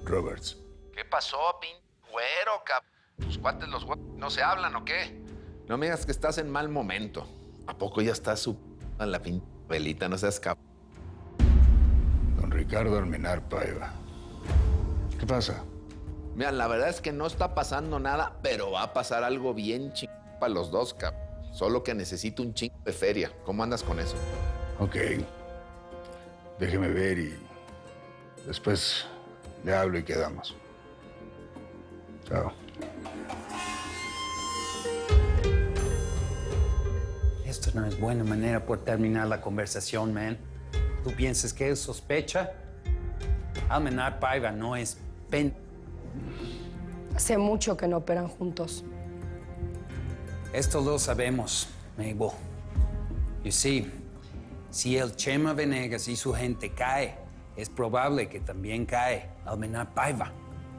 Roberts. ¿Qué pasó, güero, ¿Tus cuates los no se hablan o qué? No me digas que estás en mal momento. ¿A poco ya estás a la velita? No seas Don Ricardo Almenar Paiva. ¿Qué pasa? Mira, la verdad es que no está pasando nada, pero va a pasar algo bien para los dos, Solo que necesito un chingo de feria. ¿Cómo andas con eso? Ok. Déjeme ver y después le hablo y quedamos. Chao. Esto no es buena manera por terminar la conversación, man. ¿Tú piensas que él sospecha? Almenar Paiva no es Hace mucho que no operan juntos. Esto lo sabemos, Mabel. Y sí, si el Chema Venegas y su gente cae, es probable que también cae Almenar Paiva.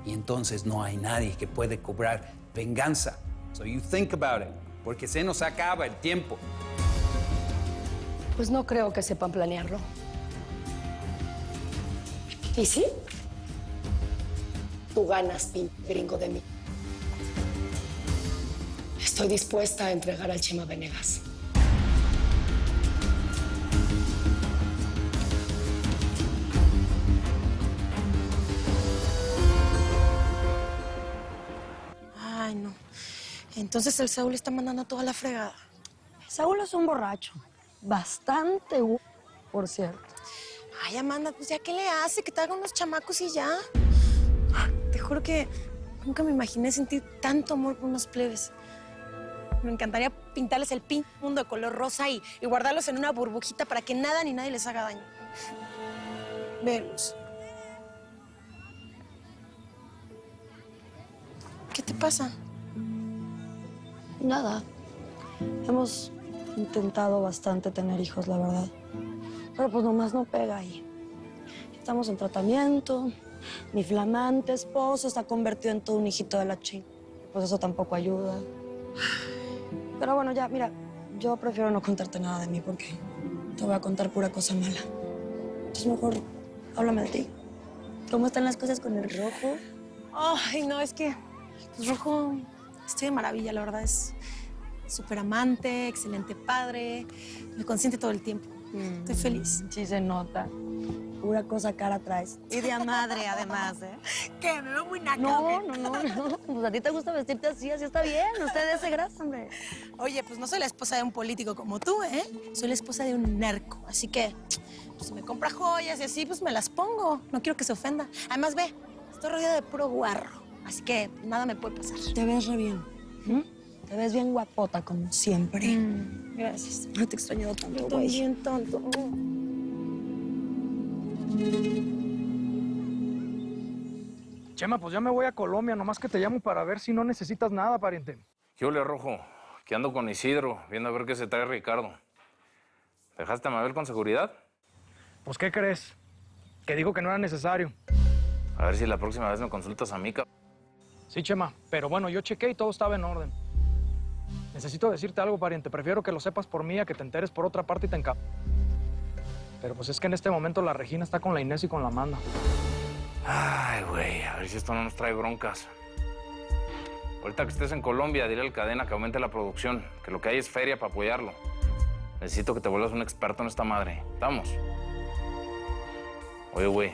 Y entonces no hay nadie que puede cobrar venganza. So you think about it, porque se nos acaba el tiempo. Pues no creo que sepan planearlo. ¿Y sí? Tú ganas, gringo de mí. Estoy dispuesta a entregar al Chema Venegas. Ay, no. Entonces el Saúl está mandando toda la fregada. Saúl es un borracho. Bastante, por cierto. Ay, Amanda, pues ya, ¿qué le hace? Que te haga unos chamacos y ya. Te juro que nunca me imaginé sentir tanto amor por unos plebes. Me encantaría pintarles el mundo de color rosa y guardarlos en una burbujita para que nada ni nadie les haga daño. Velos. ¿Qué te pasa? Nada. Hemos intentado bastante tener hijos, la verdad. Pero pues nomás no pega ahí. Estamos en tratamiento. Mi flamante esposo está convertido en todo un hijito de la ching. Pues eso tampoco ayuda. Pero bueno, ya, mira, yo prefiero no contarte nada de mí porque te voy a contar pura cosa mala. Entonces mejor háblame de ti. ¿Cómo están las cosas con el Rojo? Ay, no, es que pues, Rojo, estoy de maravilla, la verdad. Es súper amante, excelente padre, me consiente todo el tiempo. Estoy feliz. Sí se nota. Pura cosa cara traes. Y de madre, además, ¿eh? Que me veo muy naca. No. Pues a ti te gusta vestirte así está bien. Usted ese grasa, hombre. Oye, pues no soy la esposa de un político como tú, ¿eh? Soy la esposa de un narco. Así que, pues, si me compra joyas y así, pues me las pongo. No quiero que se ofenda. Además, ve, estoy rodeada de puro guarro. Así que nada me puede pasar. Te ves re bien. Te ves bien guapota, como siempre. Gracias. Ay, te he extrañado tanto, Yo güey. también tanto. Chema, pues ya me voy a Colombia, nomás que te llamo para ver si no necesitas nada, pariente. ¿Qué ole, Rojo? Que ando con Isidro, viendo a ver qué se trae Ricardo. ¿Dejaste a Mabel con seguridad? Pues, ¿qué crees? Que digo que no era necesario. A ver si la próxima vez me consultas a Mica. Sí, Chema, pero bueno, yo chequé y todo estaba en orden. Necesito decirte algo, pariente. Prefiero que lo sepas por mí a que te enteres por otra parte y te encapa. Pero pues es que en este momento la Regina está con la Inés y con la Amanda. Ay, güey, a ver si esto no nos trae broncas. Ahorita que estés en Colombia, dile al Cadena que aumente la producción, que lo que hay es feria para apoyarlo. Necesito que te vuelvas un experto en esta madre. ¿Estamos? Oye, güey,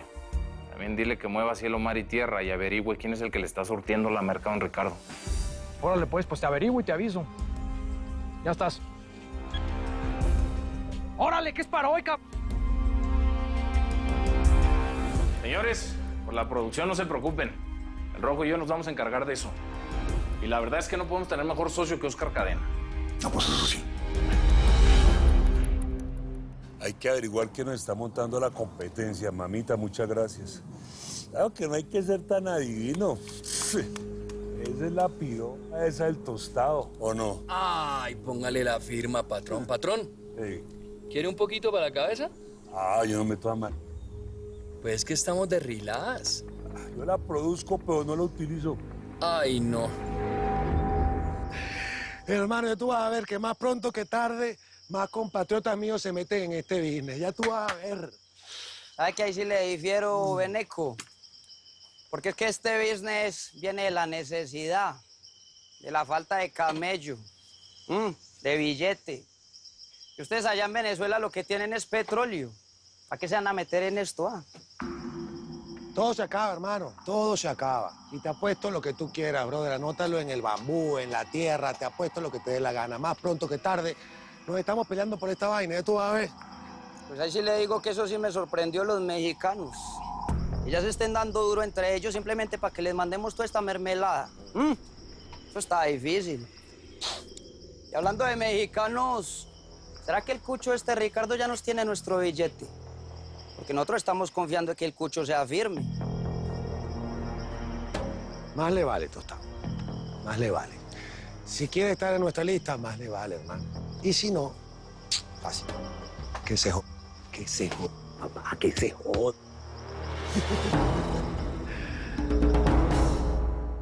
también dile que mueva cielo, mar y tierra y averigüe quién es el que le está surtiendo la merca a don Ricardo. Órale, pues te averiguo y te aviso. Ya estás. ¡Órale, qué es para hoy, Señores, por la producción no se preocupen. El Rojo y yo nos vamos a encargar de eso. Y la verdad es que no podemos tener mejor socio que Oscar Cadena. No, pues eso sí. Hay que averiguar quién nos está montando la competencia, mamita, muchas gracias. Claro que no hay que ser tan adivino. Esa es la piroma, esa del tostado, ¿o no? Ay, póngale la firma, patrón. Patrón, Sí. ¿quiere un poquito para la cabeza? Ah, yo no me tomo mal. Pues es que estamos de relax. Yo la produzco, pero no la utilizo. Ay, no. Hermano, tú vas a ver que más pronto que tarde, más compatriotas míos se meten en este business. Ya tú vas a ver. ¿Sabes que ahí sí le difiero, Beneco? Porque es que este business viene de la necesidad, de la falta de camello, de billete. Y ustedes allá en Venezuela lo que tienen es petróleo. ¿Para qué se van a meter en esto, Todo se acaba, hermano. Todo se acaba. Y te apuesto lo que tú quieras, brother. Anótalo en el bambú, en la tierra. Te apuesto lo que te dé la gana. Más pronto que tarde nos estamos peleando por esta vaina. Ya tú vas a ver. Pues ahí sí le digo que eso sí me sorprendió los mexicanos. Ellas se estén dando duro entre ellos simplemente para que les mandemos toda esta mermelada. Eso está difícil. Y hablando de mexicanos, ¿será que el cucho Ricardo ya nos tiene nuestro billete? Porque nosotros estamos confiando en que el cucho sea firme. Más le vale, Tostado. Más le vale. Si quiere estar en nuestra lista, más le vale, hermano. Y si no, fácil. Que se joda. Que se joda, papá. Que se joda.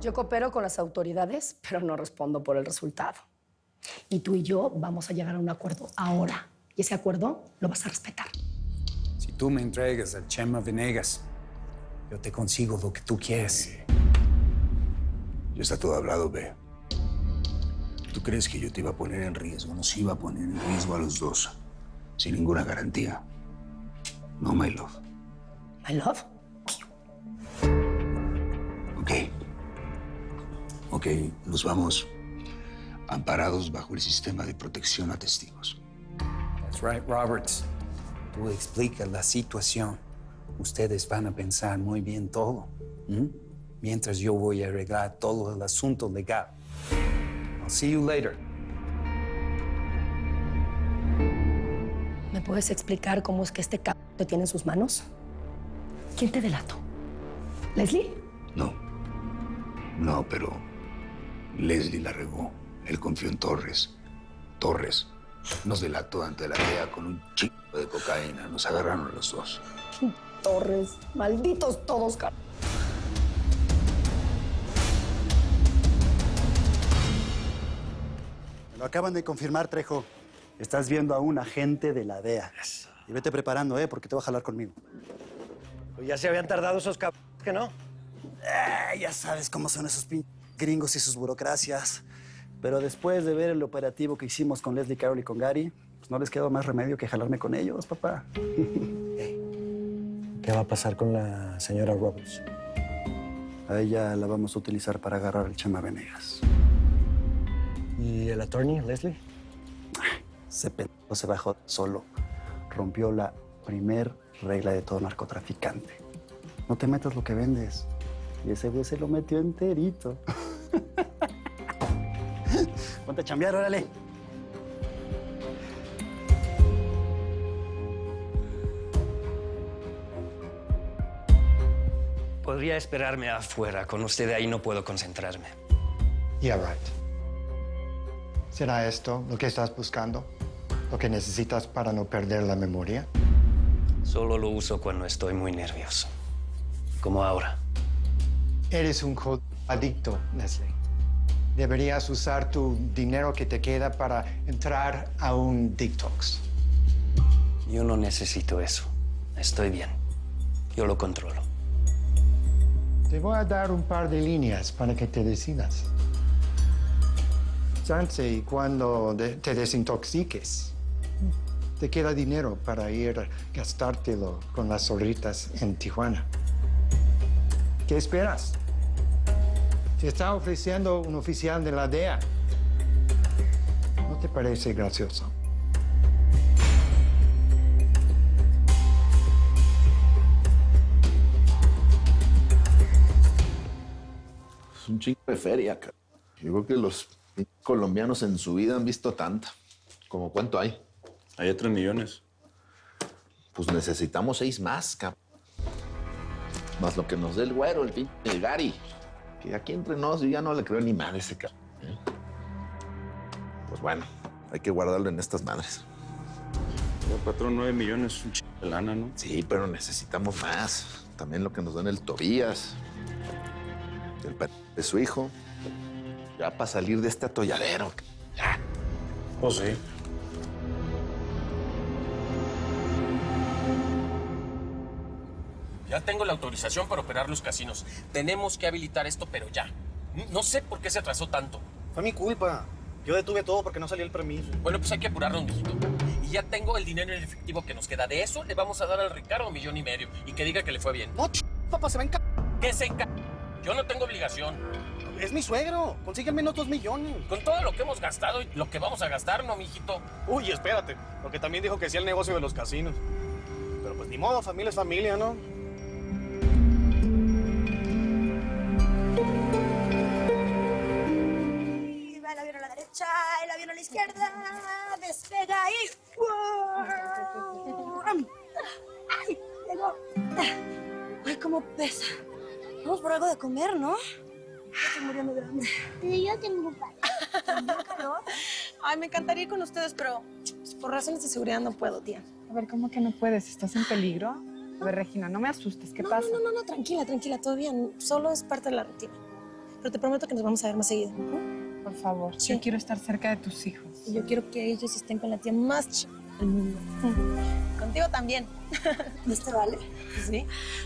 Yo coopero con las autoridades, pero no respondo por el resultado. Y tú y yo vamos a llegar a un acuerdo ahora. Y ese acuerdo lo vas a respetar. Si tú me entregas al Chema Venegas, yo te consigo lo que tú quieres. Ya está todo hablado, ve. ¿Tú crees que yo te iba a poner en riesgo? Nos iba a poner en riesgo a los dos, sin ninguna garantía. No, my love. ¿My love? Ok, nos vamos amparados bajo el sistema de protección a testigos. That's right, Roberts. Tú explicas la situación. Ustedes van a pensar muy bien todo. Mientras yo voy a arreglar todo el asunto legal. I'll see you later. ¿Me puedes explicar cómo es que este c*** te tiene en sus manos? ¿Quién te delató? ¿Leslie? No, pero Leslie la regó. Él confió en Torres. Torres nos delató ante la DEA con un chico de cocaína. Nos agarraron a los dos. Torres, malditos todos, c***. Me lo acaban de confirmar, Trejo. Estás viendo a un agente de la DEA. Y vete preparando, porque te va a jalar conmigo. Pues ya se habían tardado esos que no. Ya sabes cómo son esos gringos y sus burocracias. Pero después de ver el operativo que hicimos con Leslie Carroll y con Gary, pues no les quedó más remedio que jalarme con ellos, papá. ¿Qué va a pasar con la señora Roberts? A ella la vamos a utilizar para agarrar al Chema Venegas. ¿Y el attorney, Leslie? Ese pendejo se bajó solo. Rompió la primer regla de todo narcotraficante. No te metas lo que vendes. Y ese güey se lo metió enterito. Ponte a chambear, órale. Podría esperarme afuera. Con usted ahí no puedo concentrarme. Yeah, right. ¿Será esto lo que estás buscando? ¿Lo que necesitas para no perder la memoria? Solo lo uso cuando estoy muy nervioso. Como ahora. Eres un adicto, Leslie. Deberías usar tu dinero que te queda para entrar a un detox. Yo no necesito eso. Estoy bien. Yo lo controlo. Te voy a dar un par de líneas para que te decidas. Chance y cuando te desintoxiques, te queda dinero para ir a gastártelo con las zorritas en Tijuana. ¿Qué esperas? Te está ofreciendo un oficial de la DEA. ¿No te parece gracioso? Es un chingo de feria, cara. Yo creo que los colombianos en su vida han visto tanta. ¿Cómo cuánto hay? Hay 3 millones. Pues necesitamos 6 más, cabrón. Más lo que nos dé el güero, el Gary. Que aquí entre nos yo ya no le creo ni madre a ese cabrón. Pues bueno, hay que guardarlo en estas madres. Pero, patrón, 9 millones, un chingo de lana, ¿no? Sí, pero necesitamos más. También lo que nos dan el Tobías. El de su hijo. Ya para salir de este atolladero. Ya. Oh, sí. Ya tengo la autorización para operar los casinos. Tenemos que habilitar esto, pero ya. No sé por qué se atrasó tanto. Fue mi culpa. Yo detuve todo porque no salió el permiso. Bueno, pues hay que apurarnos, mijito. Y ya tengo el dinero en efectivo que nos queda. De eso le vamos a dar al Ricardo 1,5 millones y que diga que le fue bien. No, papá, se va a ¿Qué se Yo no tengo obligación. Es mi suegro. Consigue al menos 2 millones. Con todo lo que hemos gastado y lo que vamos a gastar, ¿no, mijito? Uy, espérate. Porque también dijo que sí al negocio de los casinos. Pero pues ni modo, familia es familia, ¿no? Va el avión a la derecha, el avión a la izquierda, despega y... ¡Ay! Llegó. Ay, cómo pesa. Vamos por algo de comer, ¿no? Estoy muriendo de hambre. Pero yo tengo calor. Ay, me encantaría ir con ustedes, pero por razones de seguridad no puedo, tía. A ver, ¿cómo que no puedes? ¿Estás en peligro? A ver, Regina, no me asustes. ¿Qué pasa? No, tranquila, todo bien. Solo es parte de la rutina. Pero te prometo que nos vamos a ver más seguido. ¿No? Por favor, Sí. yo quiero estar cerca de tus hijos. Y yo quiero que ellos estén con la tía más ch... del mundo. Contigo también. ¿No te vale? Sí.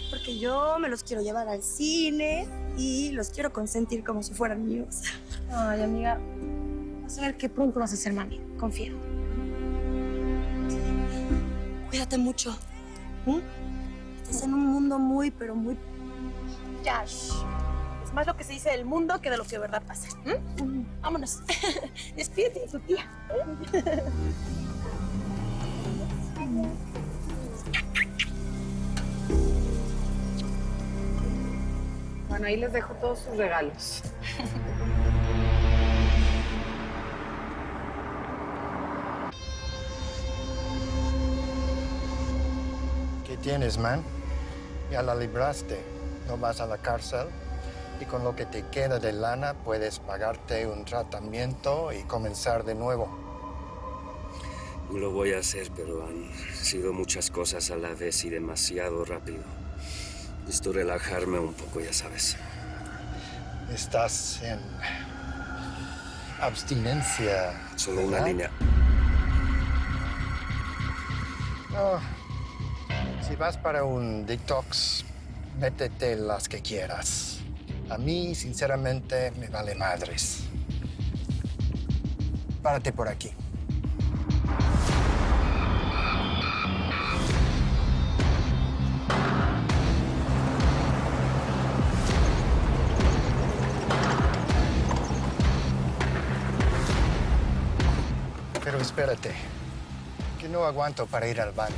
Porque yo me los quiero llevar al cine y los quiero consentir como si fueran míos. Ay, amiga, vas a ver que pronto vas a ser mami. Confía. Cuídate mucho. Estás en un mundo muy, pero muy... Ya, shh. Es más lo que se dice del mundo que de lo que de verdad pasa. Vámonos. Despídete de tu tía. Bueno, ahí les dejo todos sus regalos. ¿Qué tienes, man? Ya la libraste. No vas a la cárcel. Y con lo que te queda de lana puedes pagarte un tratamiento y comenzar de nuevo. Lo voy a hacer, pero han sido muchas cosas a la vez y demasiado rápido. Necesito relajarme un poco, ya sabes. Estás en abstinencia. Solo una ¿verdad? línea. Oh, si vas para un detox, métete las que quieras. A mí, sinceramente, me vale madres. Párate por aquí. Pero espérate, que no aguanto para ir al baño.